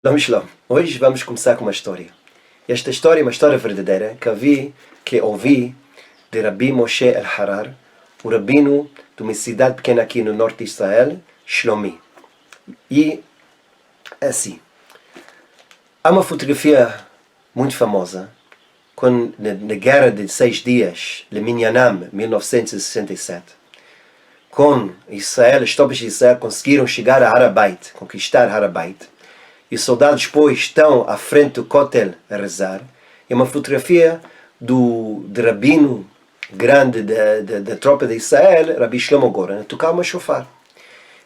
Shalom, shalom. Hoje vamos começar com uma história. Esta história é uma história verdadeira que ouvi de Rabbi Moshe El-Harar, o rabino de uma cidade pequena aqui no norte de Israel, Shlomi. E assim, há uma fotografia muito famosa na Guerra de 6 Dias, Leminyanam, 1967, quando as tropas de Israel conseguiram chegar a Harabait, conquistar Harabait, e os soldados depois estão à frente do Kotel a rezar. É uma fotografia do rabino grande da tropa de Israel, Rabbi Shlomo Goren, a tocar uma shofar.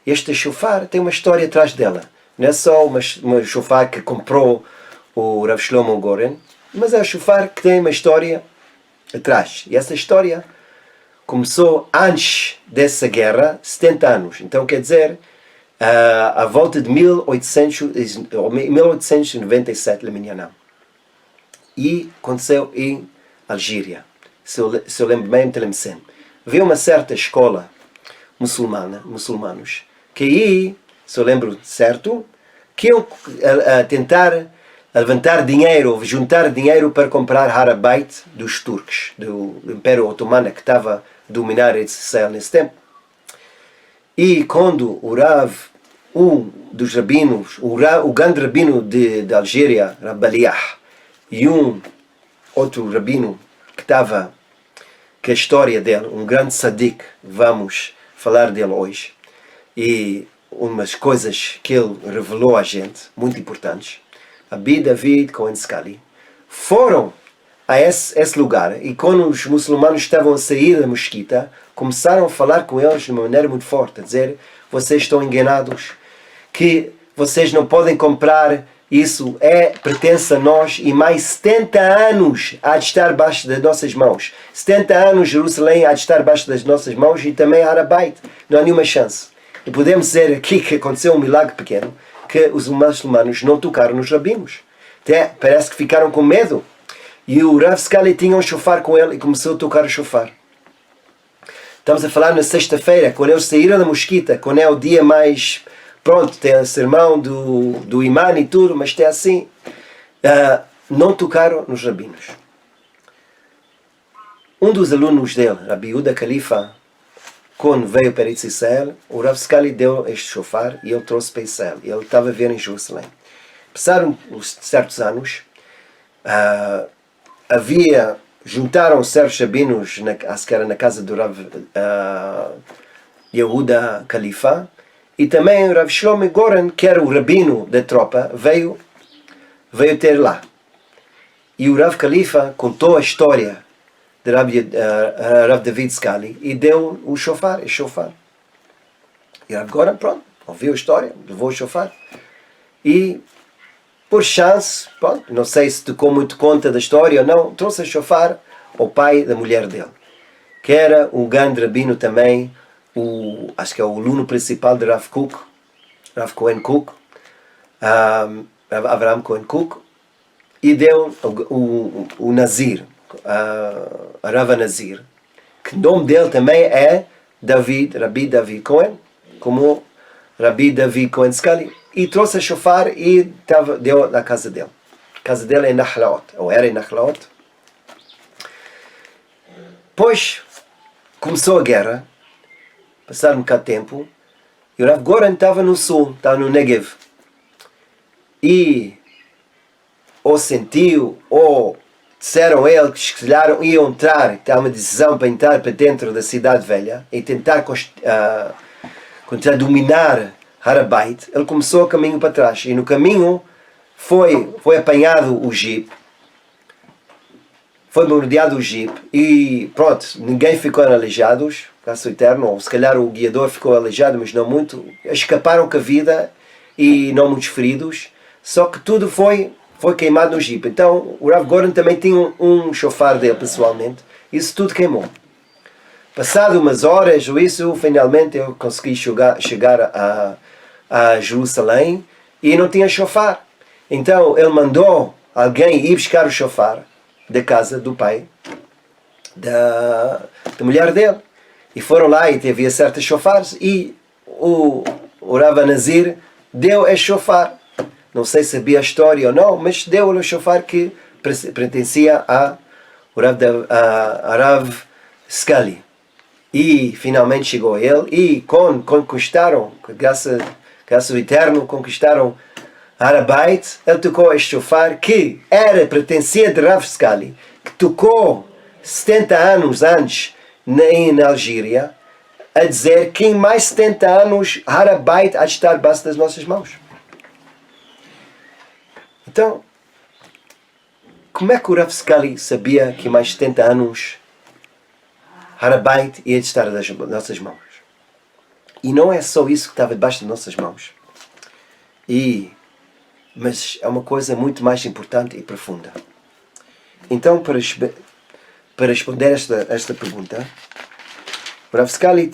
Este shofar tem uma história atrás dela. Não é só uma shofar que comprou o Rabbi Shlomo Goren, mas é um shofar que tem uma história atrás. E essa história começou antes dessa guerra, 70 anos. Então quer dizer, à volta de 1897, Leminyanam. E aconteceu em Algéria, se eu lembro bem, Tlemcen. Havia uma certa escola muçulmanos, que aí, se eu lembro certo, que iam tentar levantar dinheiro, juntar dinheiro para comprar Harabait dos turcos, do Império Otomano que estava a dominar Israel nesse tempo. E quando o Rav, um dos rabinos, o grande rabino de Algéria, Rabbaliah, e um outro rabino que a história dele, um grande sadiq, vamos falar dele hoje, e umas coisas que ele revelou a gente, muito importantes, Rabbi David Cohen Scali, foram a esse lugar, e quando os muçulmanos estavam a sair da mesquita, começaram a falar com eles de uma maneira muito forte, a dizer: vocês estão enganados, que vocês não podem comprar isso, pertence a nós, e mais 70 anos há de estar baixo das nossas mãos. 70 anos Jerusalém há de estar baixo das nossas mãos, e também Harabait, não há nenhuma chance. E podemos dizer aqui que aconteceu um milagre pequeno, que os muçulmanos não tocaram nos rabinos. Até parece que ficaram com medo. E o Rav Scali tinha um shofar com ele e começou a tocar o shofar. Estamos a falar na sexta-feira, quando eles saíram da mesquita, quando é o dia mais... Pronto, tem o sermão do imã e tudo, mas tem assim... não tocaram nos rabinos. Um dos alunos dele, Rabbi Yehuda Khalifa, quando veio para Israel, o Rav Scali deu este shofar e ele trouxe para Israel. E ele estava a ver em Jerusalém. Passaram certos anos... juntaram certos rabinos, acho que era na casa do Rav Yehuda Khalifa, e também o Rav Shlomo Goren, que era o rabino da tropa, veio ter lá. E o Rav Khalifa contou a história de Rav David Scali e deu o shofar. E o Rav Goren, pronto, ouviu a história, levou o shofar. E por chance, pronto, não sei se tocou muito conta da história ou não, trouxe a shofar ao pai da mulher dele, que era um grande rabino também, acho que é o aluno principal de Rav Cohen Cook, Rav Avraham Cohen Cook, e deu o Nazir, a Rav Nazir, que o nome dele também é Rabbi David Cohen, como Rabbi David Cohen Scali. E trouxe a shofar e deu na casa dele. A casa dele é em Nachlaot, ou era em Nachlaot. Depois começou a guerra, passaram um bocado de tempo, e o Rav Goren estava no sul, estava no Negev. E ou sentiu, ou disseram a ele que se calhar iam entrar, estava uma decisão para entrar para dentro da cidade velha, e tentar dominar Harabait. Ele começou o caminho para trás, e no caminho foi apanhado o jeep, foi bombardeado o jeep, e pronto, ninguém ficou aleijados, caso eterno, ou se calhar o guiador ficou aleijado, mas não muito, escaparam com a vida e não muitos feridos, só que tudo foi queimado no jeep. Então o Rav Goren também tinha um shofar dele pessoalmente, isso tudo queimou. Passado umas horas ou isso, finalmente eu consegui chegar a Jerusalém e não tinha shofar. Então ele mandou alguém ir buscar o shofar da casa do pai da mulher dele. E foram lá e havia certos shofares e o Rav Nazir deu esse shofar. não sei se sabia a história ou não, mas deu o shofar que pertencia a Rav Scully. E finalmente chegou a ele, e conquistaram, graças ao Eterno, conquistaram Har HaBayit. Ele tocou este shofar que pertencia de Rav Scully, que tocou 70 anos antes na Algéria, a dizer que em mais 70 anos Har HaBayit há de estar debaixo das nossas mãos. Então, como é que o Rav Scully sabia que em mais 70 anos Har HaBayit ia de estar nas nossas mãos? E não é só isso que estava debaixo das nossas mãos. Mas é uma coisa muito mais importante e profunda. Então, para responder esta pergunta, o Rav Scully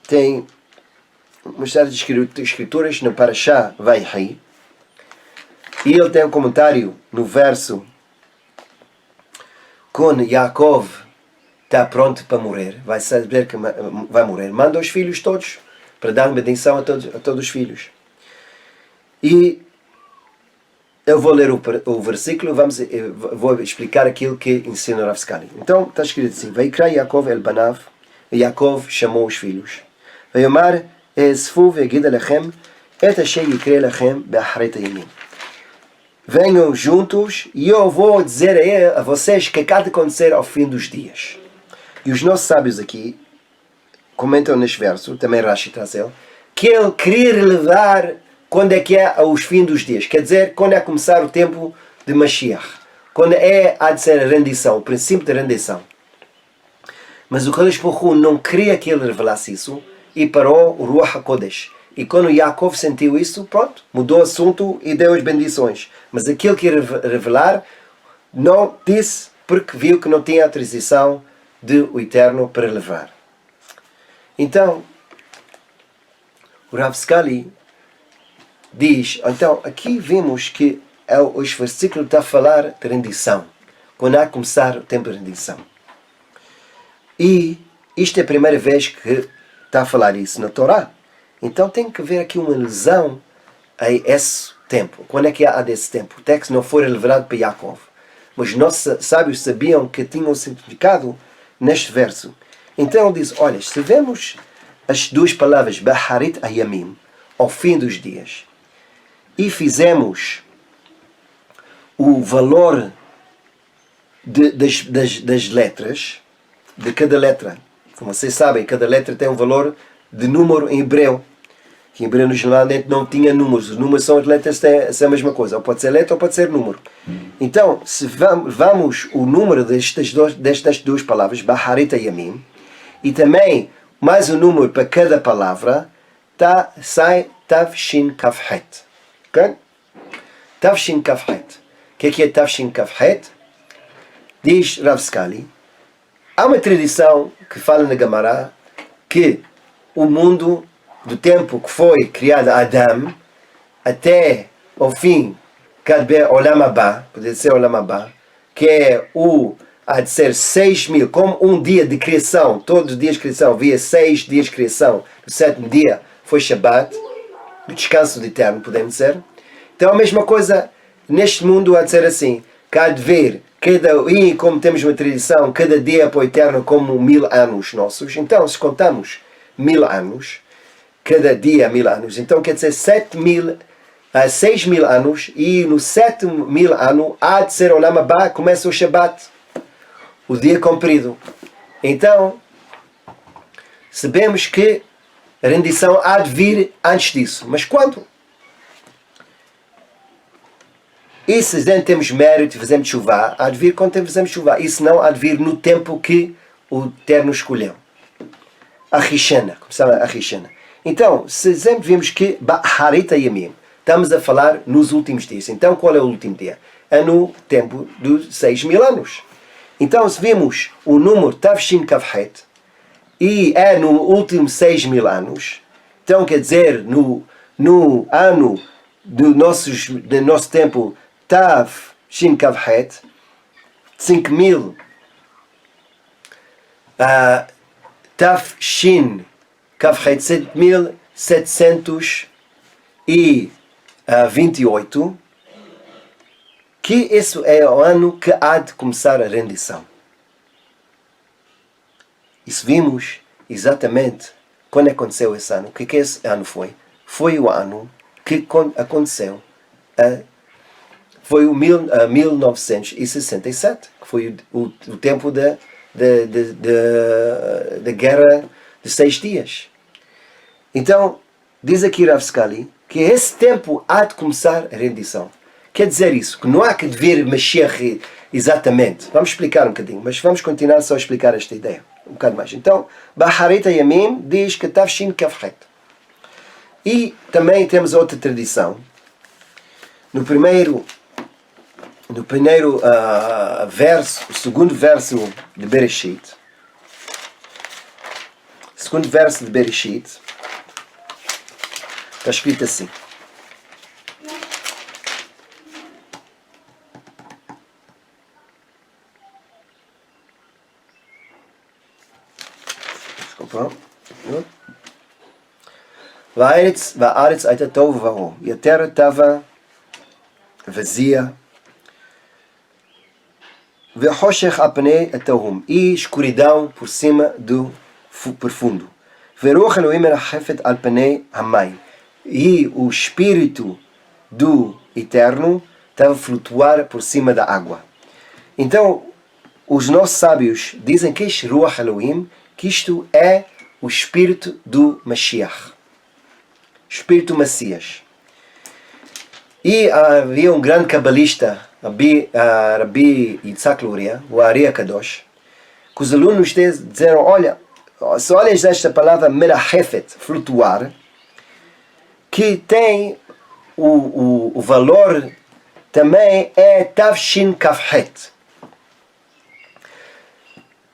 tem uma série de escrituras no Parashá Vayhi, e ele tem um comentário no verso quando Yaakov está pronto para morrer, vai saber que vai morrer, manda os filhos todos para dar bendição a todos os filhos. E eu vou ler o versículo, vou explicar aquilo que ensina o Rav Scully. Então está escrito assim: Vaikra Yaakov el banav, Yaakov chamou os filhos. Vayomar esfu ve'gid alechem et asher yikre lechem be'achret hayamim. Venham juntos e eu vou dizer a vocês o que há de acontecer ao fim dos dias. E os nossos sábios aqui comentam neste verso, também Rashi traz ele, que ele queria relevar quando é que é os fins dos dias. Quer dizer, quando é a começar o tempo de Mashiach. Quando há de ser a rendição, o princípio da rendição. Mas o Kadosh Baruch Hu não queria que ele revelasse isso e parou o Ruach HaKodesh. E quando Yaakov sentiu isso, pronto, mudou o assunto e deu as bendições. Mas aquilo que ia revelar, não disse porque viu que não tinha autorização do Eterno para levar. Então, o Rav Scully diz, então aqui vemos que os versículos estão a falar de rendição. Quando há a começar o tempo de rendição. E isto é a primeira vez que está a falar isso na Torá. Então tem que haver aqui uma alusão a esse tempo. Quando é que há desse tempo? O texto não foi revelado para Yaakov. Mas nossos sábios sabiam que tinha um significado neste verso. Então ele diz, olha, se vemos as duas palavras Baharit Hayamim, ao fim dos dias, e fizemos o valor das letras, de cada letra. Como vocês sabem, cada letra tem um valor de número em hebreu. Que em hebreu geralmente não tinha números. Os números são as letras, são a mesma coisa. Ou pode ser letra ou pode ser número. Então, se vamos o número destas duas palavras, Baharit Hayamim, e também mais um número para cada palavra, sai Tavshin Kafhet. Ok? Tavshin Kafhet. O que é Tavshin Kafhet? Diz Rav Scully, há uma tradição que fala na Gemara que o mundo do tempo que foi criado Adam até ao fim Kadbe Olam Haba, pode ser Olam Haba, que há de ser 6.000, como um dia de criação, todos os dias de criação, havia 6 dias de criação, o 7º dia foi Shabbat, o descanso de eterno, podemos dizer. Então a mesma coisa neste mundo há de ser assim, que há de ver, e como temos uma tradição, cada dia para o eterno como 1000 anos nossos, então se contamos 1000 anos, cada dia 1000 anos, então quer dizer 6.000 anos, e no 7.000 ano há de ser Olam Haba, começa o Shabbat, o dia comprido. Então sabemos que a rendição há de vir antes disso, mas quando? E se temos mérito e fazemos chuva, há de vir quando fazemos chuva, e se não, há de vir no tempo que o Eterno escolheu. A Rishana, como sabe a Rishana. Então, se sempre vimos que Baharit Hayamim, estamos a falar nos últimos dias. Então, qual é o último dia? É no tempo dos 6.000 anos. Então, se vimos o número Tavshin Kafhet, e é no último 6.000 anos, então quer dizer, no ano do nosso tempo, Tavshin Kafhet, 5.000, Tavshin Kafhet, 7.700 e 28, que esse é o ano que há de começar a rendição. Isso vimos exatamente quando aconteceu esse ano. O que esse ano foi? Foi o ano que aconteceu, foi o 1967, que foi o tempo da Guerra de 6 Dias. Então, diz aqui Rav Scali que esse tempo há de começar a rendição. Quer dizer isso, que não há que vir Mashiach exatamente. Vamos explicar um bocadinho, mas vamos continuar só a explicar esta ideia um bocado mais. Então, Baharit Yamim diz que Tavshin Kafret. E também temos outra tradição. No primeiro verso, o segundo verso de Bereshit, está escrito assim. Desculpa. Va'aretz הייתה תוהו ובוהו. E a terra estava vazia. Ve'choshech al pnei atahum. E escuridão por cima do profundo. Ve'ruach Elohim merachefet al pnei hamayim. E o espírito do Eterno estava a flutuar por cima da água. Então, os nossos sábios dizem que este Ruach Elohim, que isto é o espírito do Mashiach. Espírito Messias. E havia um grande cabalista, Rabbi Yitzhak Luria, o Ari Kadosh, que os alunos disseram, olha, se olhas esta palavra merachefet, flutuar, que tem o valor também é Tavshin Kafhet.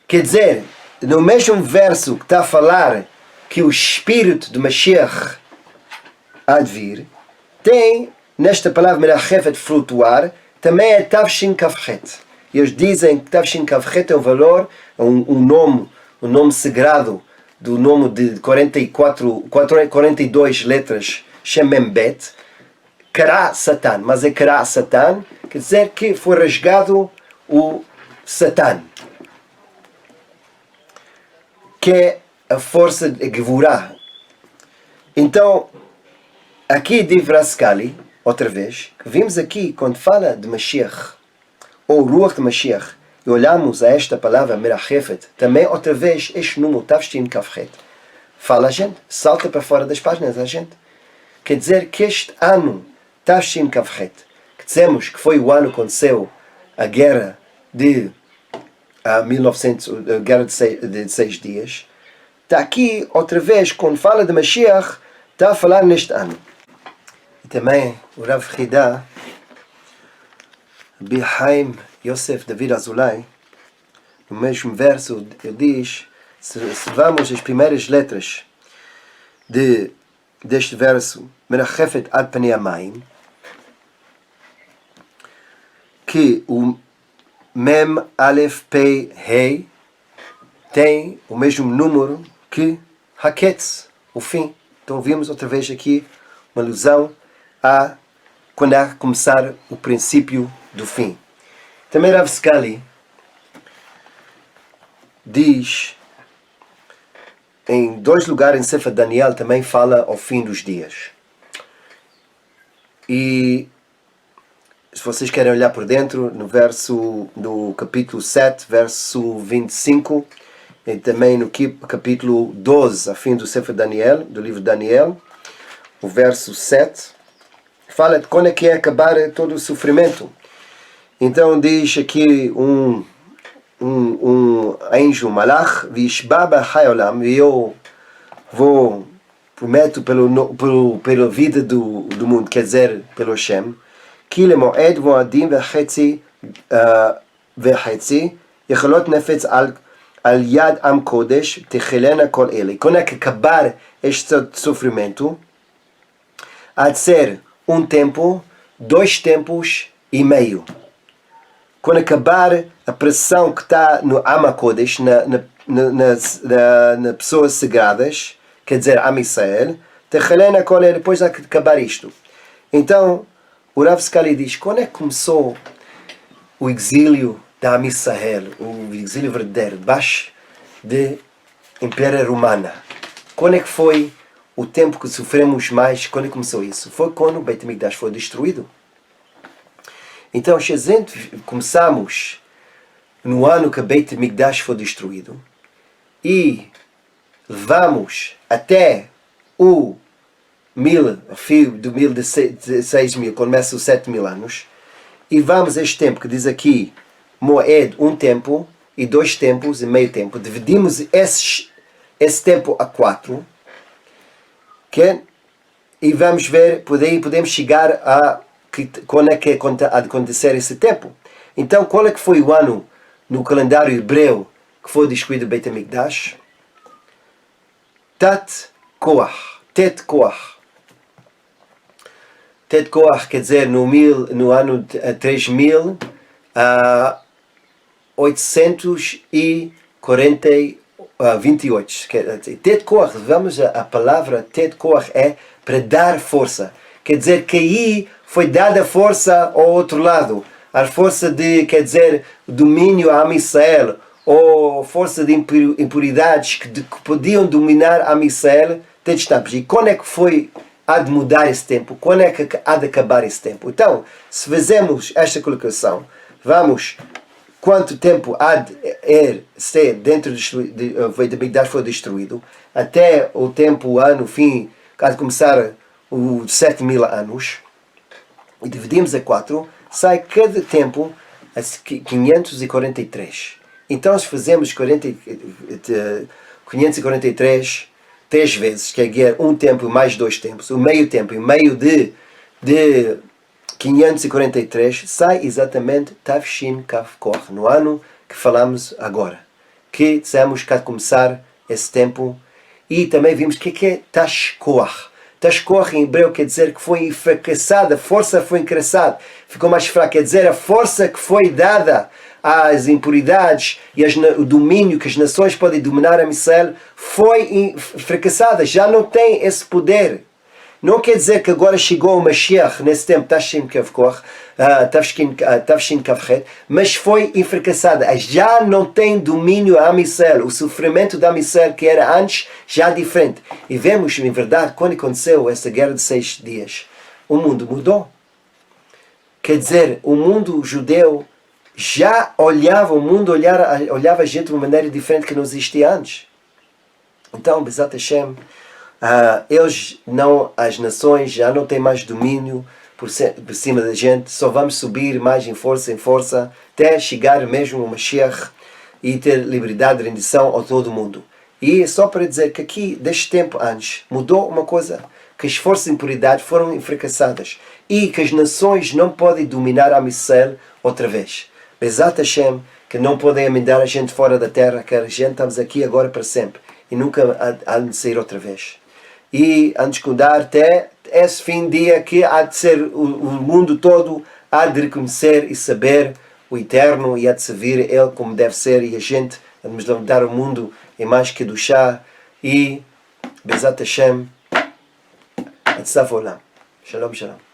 Quer dizer, no mesmo verso que está a falar que o espírito de Mashiach há de vir, tem nesta palavra merachefet, flutuar, também é Tavshin Kafhet. E eles dizem que Tavshin Kafhet é um valor, um nome sagrado do nome de 42 letras, Shem Mem Bet, Kara Satan. Mas é Kara Satan, quer dizer que foi rasgado o Satan, que é a força de Gevurah. Então, aqui de Vraskali, outra vez, que vimos aqui quando fala de Mashiach, ou Ruach de Mashiach, e olhamos a esta palavra Merachefet, também outra vez este número Tavshin Kafhet, fala a gente, salta para fora das páginas a gente. Quer dizer que este ano Tavshin Kafhet, que dizemos que foi o ano que aconteceu a guerra de 1900, a guerra de 6 dias, está aqui outra vez, quando fala de Mashiach, está a falar neste ano. E também o Rav Chida, Rabbi Chaim Yosef David Azulay, no mesmo verso, ele diz, se vamos as primeiras letras deste verso, Merachefet al Pnei Hamayim, que o Mem Aleph Pei Hei tem o mesmo número que Haketz, o fim. Então vimos outra vez aqui uma alusão a quando há começar o princípio do fim. Também Rav Scali diz, em 2 lugares em Sefer Daniel também fala ao fim dos dias. E se vocês querem olhar por dentro, no capítulo 7, verso 25, e também no capítulo 12, a fim do Sefer Daniel, do livro de Daniel, o verso 7, fala de quando é que é acabar todo o sofrimento. Então diz aqui um anjo, malach, vishba b'chai olam, e eu prometo pela vida do mundo, quer dizer, pelo Hashem, כי למועד מועדים וחצי יכולות נפץ על יד עם קודש תחילנה כל אלה. Quando é que acabar este sofrimento, há de ser tempo, 2 tempos e meio. Quando acabar a pressão que está no Am HaKodesh, na pessoas sagradas, quer dizer, Am Israel, תחילנה כל אלה, depois de acabar isto. Então, o Rav Scalia diz, quando é que começou o exílio da Am Israel, o exílio verdadeiro, debaixo da Império Romana? Quando é que foi o tempo que sofremos mais? Quando é que começou isso? Foi quando o Beit HaMikdash foi destruído. Então, se a gente começamos no ano que o Beit HaMikdash foi destruído e vamos até o fio do 6.000, quando começa os 7.000 anos, e vamos a este tempo que diz aqui Moed, um tempo e 2 tempos e meio tempo, dividimos esse tempo a 4, okay? E vamos ver, podemos chegar a quando é que há de acontecer esse tempo. Então, qual é que foi o ano no calendário hebreu que foi destruído o Beit HaMikdash? Tet Koach. Tet Koach quer dizer no ano 3.828. Tet Koach, vamos a palavra Tet Koach é para dar força. Quer dizer que aí foi dada força ao outro lado. A força de, quer dizer, domínio a Am Israel, ou força de impuridades que podiam dominar a Am Israel. E quando é que foi há de mudar esse tempo? Quando é que há de acabar esse tempo? Então, se fizermos esta colocação, vamos, quanto tempo há de ser dentro do Beit HaMikdash foi destruído, até o tempo, o ano, o fim, há de começar os 7.000 anos, e dividimos a 4, sai cada tempo a 543. Então, se fazemos 543 3 vezes, que é um tempo mais 2 tempos, o meio tempo e meio de 543, sai exatamente Tavshin Kaf Koach, no ano que falamos agora. Que dissemos que há de começar esse tempo. E também vimos o que é Tashkoach. Tashkoach em hebreu quer dizer que foi enfraquecada, a força foi encrassada, ficou mais fraca, quer dizer a força que foi dada às impuridades e o domínio que as nações podem dominar a Israel foi fracassada, já não tem esse poder. Não quer dizer que agora chegou o Mashiach nesse tempo, Tavshin Kafchet, mas foi fracassada. Já não tem domínio a Israel. O sofrimento da Israel que era antes já é diferente. E vemos, em verdade, quando aconteceu essa guerra de 6 dias, o mundo mudou. Quer dizer, o mundo judeu já olhava a gente de uma maneira diferente que não existia antes. Então, Bezat Hashem, as nações já não têm mais domínio por cima da gente, só vamos subir mais em força, até chegar mesmo ao Mashiach e ter liberdade de rendição a todo mundo. E só para dizer que aqui, deste tempo antes, mudou uma coisa, que as forças de impuridade foram fracassadas e que as nações não podem dominar a Israel outra vez. Bezat Hashem, que não podem mandar a gente fora da terra, que a gente estamos aqui agora para sempre e nunca há de sair outra vez. E antes de mudar até esse fim de dia que há de ser o mundo todo há de reconhecer e saber o Eterno e há de servir Ele como deve ser, e a gente vamos levantar o mundo em mais que do chá e Bezat Hashem Atzaf Olam. Shalom, shalom.